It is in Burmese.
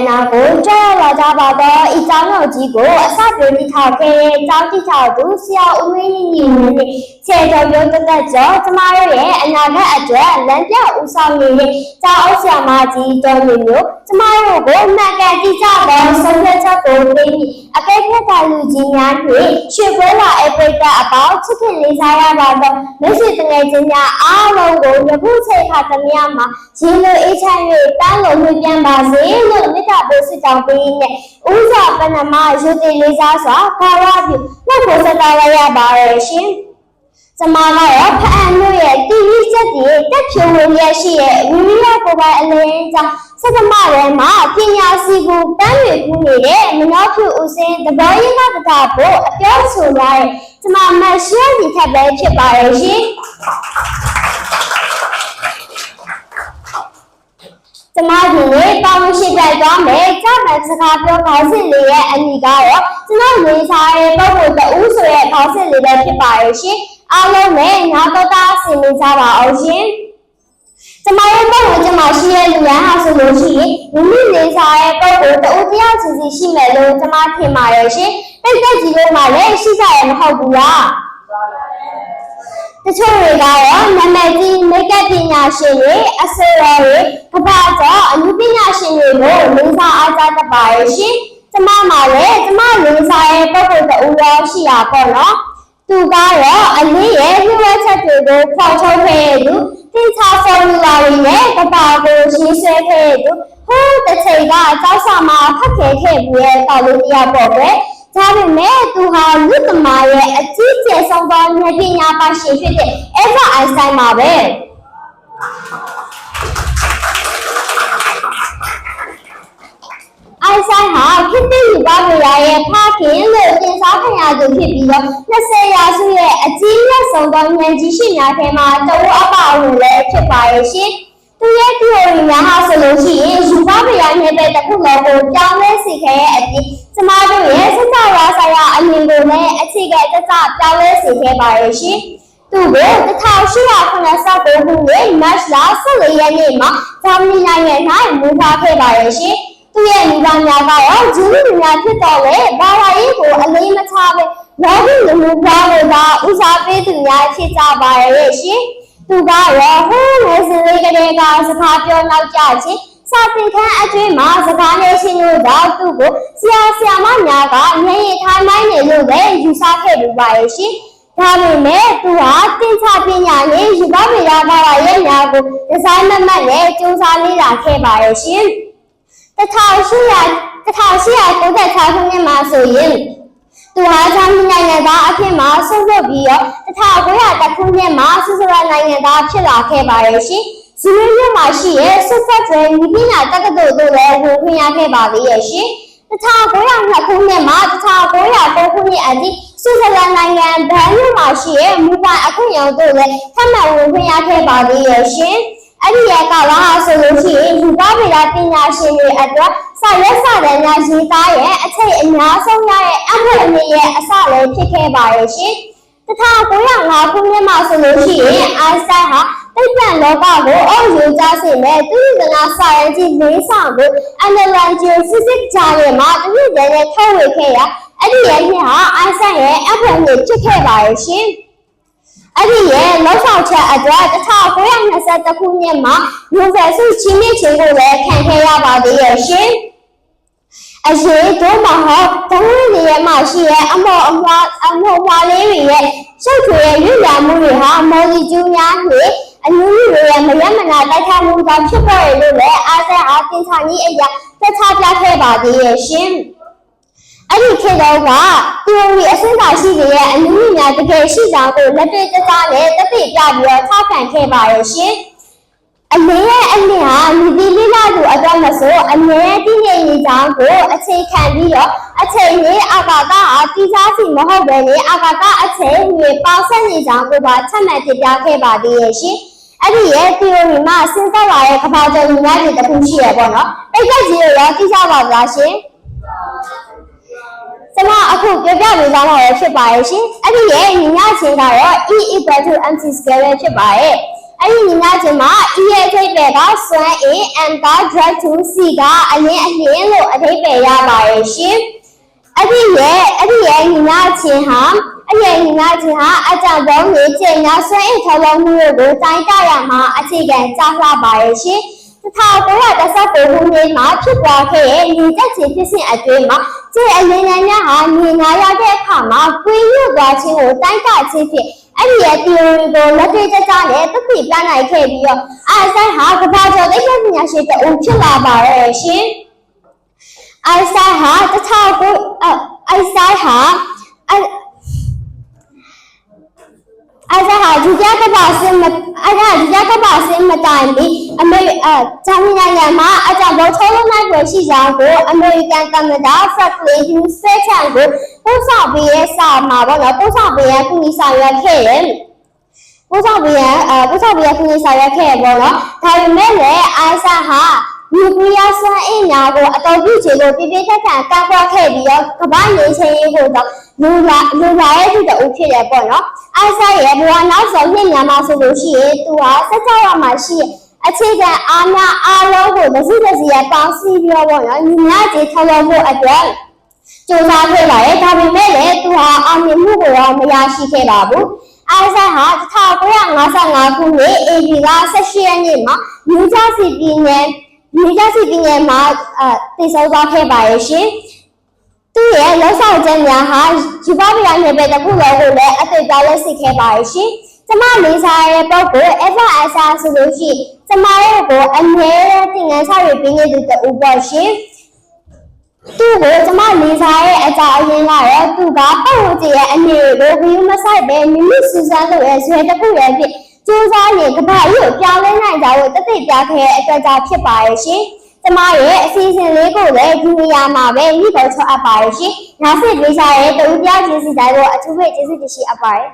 နာကိုကြောက်လာကြပါတော့ဤเจ้าတော်ကြီးကိုအစပြုပြီးထားခဲ့တဲ့เจ้าတိချောက်သူဆရာဦးမင်းကြီးနဲ့ခြေတော်ရုပ်သက်ကြောကျမတို့ရဲ့အနာဂတ်အတွက်လမ်းပြဦးဆောင်နေတဲ့เจ้าအုပ်ဆရာမကြီးတော်မျိုးကျမတို့ကိုမှတ်ကန်တိကျသောဆုံးဖြတ်ချက်ကိုပေးပြီးအကဲခတ်တာလူကြီးများတွေရွှေပွဲလာအပိတ်ကအပေါင်းချစ်ခင်လေးစားရပါတော့မိတ်ဆွေတငယ်ချင်းများအားလုံးကိုယခုချိန်ခါသမီးမှာရေလိုအေးချမ်း၍တန်းလို့လွှင့်ပြန်ပါစေလို့မေတ္တာပို့ဆုတောင်းပေးနဲ့ဥစွာပဏမရုပ်တည်လေးစားစွာဘာဝပြုနှုတ်ကိုဆက်တော်ရပါရရှင်ကျမကတော့ဖအံတို့ရဲ့တီဗီချက်တွေတက်ဖြိုးဝင်ရရှိရဲ့ဝီရီယာကိုပိုင်အလင်းကြောင့်စက္ကမထဲမှာပညာစီကိုတန်းရကူးနေတဲ့မနောဖြူဦးစင်းတဘောရင်းကတတာဖို့အပြောဆိုရတဲ့ကျမမရှင်းဒီထက်ပဲဖြစ်ပါရဲ့ရှင်ကျမဒီနေ့ပေါင်းရှိပြသွားမယ်ကြာမှစကားပြောခေါင်းစဉ်လေးရဲ့အမိကတော့ကျွန်တော်ရေးထားတဲ့ပုံပေါ်တဦးဆိုတဲ့ခေါင်းစဉ်လေးပဲဖြစ်ပါရဲ့ရှင်အားလုံးနဲ့နာတော်တာဆင်နေကြပါအောင်ရှင်ကျမရဲ့ပုံပေါ်ကျမရှိတဲ့လူရန်ဟာဆိုလို့ရှိရင်မိမိရေးထားတဲ့ပုံပေါ်တဦးတယောက်စီစီရှိမယ်လို့ကျမထင်ပါရဲ့ရှင်တိတ်တိတ်ကြီးလို့မှလည်းရှိကြရမဟုတ်ဘူးလားတချို့တွေကတော့နာမည်ကြီးမိတ်ကပ်ပညာရှင်တွေအဆိုတော်တွေကမ္ဘာကျော်အမှုပညာရှင်တွေကိုလေးစားအားကြတတ်ပါရဲ့ရှင်ကျမမှာလည်းကျမလေးစားရဲ့ပုံပေါ်တဦးရောရှိတာပေါ့နော်သူကတော့အလေးရဲ့ညှို့ချက်တွေကိုဖော်ထုတ်ခဲ့သူသင်္ချာဖော်မူလာတွေနဲ့ကမ္ဘာကိုရှင်းဆွဲခဲ့သူဟိုးတစ်ချိန်ကကျောင်းဆောင်မှာဖတ်ခဲ့ပြီးရဲ့တော်လို့တရားပေါ့ပဲဒါပေမဲ့သူဟာလူသမားရဲ့အကြီးကျယ်ဆုံးသောဉာဏ်ပညာပါရှင်ဖြစ်တဲ့အဲဗာအိုင်စတိုင်းပါပဲအိုင်စတိုင်းဟာခေတ်သစ်ယူပါမရရဲ့ဖခင်လို့သင်စားခံရသူဖြစ်ပြီးတော့20ရာစုရဲ့အကြီးအဆုံးသောဉာဏ်ကြီးရှိများထဲမှာတဝအပအဝင်လည်းဖြစ်ပါရဲ့ရှင်သူရဲ့ theory များဟာဆိုလို့ရှိရင်ယူပါမရနဲ့တဲ့တစ်ခုလုံးကိုပြောင်းလဲစေခဲ့ရဲ့အပြင်ကျမတို့ရဲ့စစဝါဆိုင်ရာအမြင်ကိုလည်းအခြေခံတစပြောင်းလဲစေခဲ့ပါရဲ့ရှင်သူကို1889ခုနှစ်မတ်လ14ရက်နေ့မှာဂျာမနီနိုင်ငံ၌မူထားခဲ့ပါရဲ့ရှင်သူရဲ့မိဘများကတော့ဂျူးလူများဖြစ်တော်လေဘာသာရေးကိုအလေးမထားဘဲလောကီလူမှုဘဝကိုသာဦးစားပေးသူများဖြစ်ကြပါရဲ့ရှင်သူကတော့ဟိုးငယ်စဉ်လေးကလေးကစကားပြောနောက်ကြချင်းစာသင်ခန်းအတွင်းမှာစကားနဲ့ရှင်းလို့တော့သူ့ကိုဆရာမများကမျက်ရည်ထိုင်းမိုင်းနေလို့ပဲယူဆခဲ့ပြီးပါရဲ့ရှင်ဒါပေမဲ့သူဟာသင်္ချာပညာနဲ့ယူပါမေရာဘာသာရေးများကိုဒီဇိုင်းမတ်နဲ့စူးစမ်းလေ့လာခဲ့ပါရဲ့ရှင်1896ခုနှစ်မှာဆိုရင်သူဟာဂျာမနီနိုင်ငံသားအဖြစ်မှာဆုံးဖြတ်ပြီးတော့1900ခုနှစ်မှာဆွစ်ဇာလန်နိုင်ငံသားဖြစ်လာခဲ့ပါရဲ့ရှင်ဇီးမြို့မှာရှိတဲ့ဆက်ဆက်ကျွဲမိပညာတက္ကသိုလ်တို့လည်းဝင်ခွင့်ရခဲ့ပါသေးရဲ့ရှင်1902ခုနှစ်မှာ1909ခုနှစ်အထိဆွစ်ဇာလန်နိုင်ငံဘန်မြို့မှာရှိတဲ့မူပိုင်အခွင့်အရေးတို့လည်းထပ်မံဝင်ခွင့်ရခဲ့ပါသေးရဲ့ရှင်အဲ့ဒီရဲ့ကာလဟာဆိုလို့ရှိရင်ယူပါဗေဒပညာရှင်တွေအတွက်စာရွက်စာတမ်းများရေးသားရဲ့အချိန်အများဆုံးရတဲ့အမှုအမြင့်ရဲ့အစလည်းဖြစ်ခဲ့ပါရဲ့ရှင်1905ခုနှစ်မှာဆိုလို့ရှိရင်အိုင်စတိုင်းဟာသိပ္ပံလောကကိုအုပ်စိုးကြစေမဲ့သူ့ကစာရန်ကြီးလေးဆောင်ကိုအန်ဒလန်ဂျီစစ်စစ်ဂျာနယ်မှာတနည်းတည်းနဲ့ထုတ်ဝေခဲ့ရအဲ့ဒီရဲ့နှစ်ဟာအိုင်စတိုင်းရဲ့အမှုအမြင့်ဖြစ်ခဲ့ပါရဲ့ရှင်အဲ့ဒီရဲ့လောက်ဆောင်ချက်အတွက်1922ခုနှစ်မှာနိုဘယ်ဆုချီးမြှင့်ခြင်းကိုလည်းခံခဲ့ရပါသေးရဲ့ရှင်အရေးတို့မှာဟောတဝင်းတွေရဲ့မှာရှိရဲ့အမောအမွှာလေးတွေရဲ့ရှုပ်ထွေးရဲ့ရွရမှုတွေဟာမော်လီကျူးများနဲ့အနည်းတွေရဲ့မရမနာတိုက်ခိုက်မှုကြောင့်ဖြစ်ပေါ်ရလို့လည်းအားစအားသင်္ချာကြီးအရာသက်ချပြခဲ့ပါသေးရဲ့ရှင်အဲ့ဒီခေတ်တော့က theory အစင်းပါရှိတဲ့ရဲ့အနည်းများတကယ်ရှိကြောင်းကိုလက်တွေ့ကျကျနဲ့တသိပြပြီးတော့ထောက်ခံခဲ့ပါရဲ့ရှင်အလင်းရဲ့အလင်းဟာလူဒီလိလာသူအတွက်မဆိုအမြဲတည်နေကြောင်းကိုအခြေခံပြီးတော့အချိန်လေးအာကာသအတိအကျစီမဟုတ်ဘဲနဲ့အာကာသအချိန်တွေပေါင်းစပ်နေကြောင်းကိုပါထပ်မံတင်ပြခဲ့ပါသေးရဲ့ရှင်အဲ့ဒီရဲ့ theory မှာစဉ်းစားလာတဲ့ကမ္ဘာကျော်လူများတွေတခုရှိရပေါ့နော်တိတ်တိတ်ကြီးရောသိကြပါလားရှင်ကျမအခုပြောပြပေးသွားမှာဖြစ်ပါရဲ့ရှင်အဲ့ဒီရဲ့ညီမချင်းကတော့E equal to mc square ဖြစ်ပါရဲ့ အဲ့ဒီညီမချင်းမှာ E ရဲ့အဓိပ္ပာယ်ကစွမ်း A M က drag to C ကအလင်းလို့အဓိပ္ပာယ်ရပါတယ်ရှင်အဲ့ဒီရဲ့ညီမချင်းဟာအကြောင်းပေါင်းတွေကျင်းများစွမ်းအင်ထုတ်လုပ်မှုတွေကိုတိုင်းတာရမှာအခြေခံကျလှပါရဲ့ရှင်1919ခုနှစ်မှာဖြစ်ပွားခဲ့တဲ့ညီတက်ချေဖြစ်စဉ်အတွင်းမှာကျင်းအလင်းများဟာညီနာရတဲ့အခါမှာကွင်းရွတ်သွားခြင်းကိုတိုင်းတာခြင်းဖြစ်အဲ့ဒီရဲ့ theory ကိုလက်တွေ့ကျကျနဲ့သိပြနိုင်ခဲ့ပြီးတော့အိုင်စတိုင်းဟာကမ္ဘာကျော်သိပ္ပံပညာရှင်တဦးဖြစ်လာပါရဲ့ရှင်အိုင်စတိုင်းဟာဒုတိယကမ္ဘာစစ်မတိုင်ပြီးဂျာမနီနိုင်ငံမှာအကြောင်းပေါင်းထုတ်လုပ်နိုင်ပွဲရှိကြောင်းကိုအမေရိကန်သမ္မတ Franklin D. Roosevelt ကိုပို့ဆောင်ပေးရဲ့စာမှာပေါ့နော်ပို့ဆောင်ပေးရကူညီဆောင်ရွက်ခဲ့တယ်ပို့ဆောင်ပေးရကူညီဆောင်ရွက်ခဲ့ပေါ့နော်ဒါပေမဲ့လည်းအိုင်ဆန်ဟာနျူကလ িয়ার စွမ်းအင်များကိုအသုံးပြုခြင်းကိုပြပြထန်ထန်ကန့်ကွက်ခဲ့ပြီးတော့ကမ္ဘာ့ငြိမ်းချမ်းရေးကိုတော့လူလာရဲ့သူတအုပ်ဖြစ်ရပေါ့နော်အိုင်ဆန်ရဲ့ဘဝနောက်ဆုံးနှစ်များမှာဆိုလို့ရှိရင်သူဟာ16ရောက်မှရှိအခြေခံအားများအားလုံးကိုတစ်စီရပေါင်းစည်းပြီးတော့ပေါ့နော်ညီမကြီးထုတ်လုပ်ဖို့အတွက်ကြိုးစားခဲ့ပါတယ်ဒါပေမဲ့လည်းသူဟာအောင်မြင်မှုကိုတော့မရရှိခဲ့ပါဘူးအိုင်ဆန်ဟာ1955ခုနှစ်ဧပြီလ18ရက်နေ့မှာနယူးဂျာစီပြည်နယ်မှာတည်ဆောက်သွားခဲ့ပါရဲ့ရှင်သူ့ရဲ့လောက်ဆောင်ချက်များဟာယူပါပြည်နယ်ပဲတစ်ခုလုံးကိုလည်းအသိပြောင်းလဲစေခဲ့ပါရဲ့ရှင်ကျမလေးစားရဲ့ပုဂ္ဂိုလ် FISR ဆိုလို့ရှိရင်ကျမရဲ့ကိုအမြဲတမ်းသင်ခန်းစာတွေပေးနေသူတူပေါ့ရှင်သူ့ကိုကျမလေးစားရဲ့အကြောင်းအရင်းကတော့သူကပတ်ဝန်းကျင်ရဲ့အနေကိုဘီယူမဆိုင်ပဲမိမိစူးစမ်းလို့ရဲ့ဆွဲတစ်ခုရဲ့ဖြစ်ကျိုးစားနေကမ္ဘာကြီးကိုပြောင်းလဲနိုင်ကြဖို့တသိပြခဲ့တဲ့အတွက်ကြောင့်ဖြစ်ပါရဲ့ရှင်ကျမရဲ့အစီအစဉ်လေးကိုလည်းဒီနေရာမှာပဲညှိပေါ်ချအပ်ပါရဲ့ရှင်နောက်ဆက်လေးစားရဲ့တူပြချင်းစီတိုင်းကိုအထူးပဲကျေးဇူးတင်ရှိအပ်ပါတယ်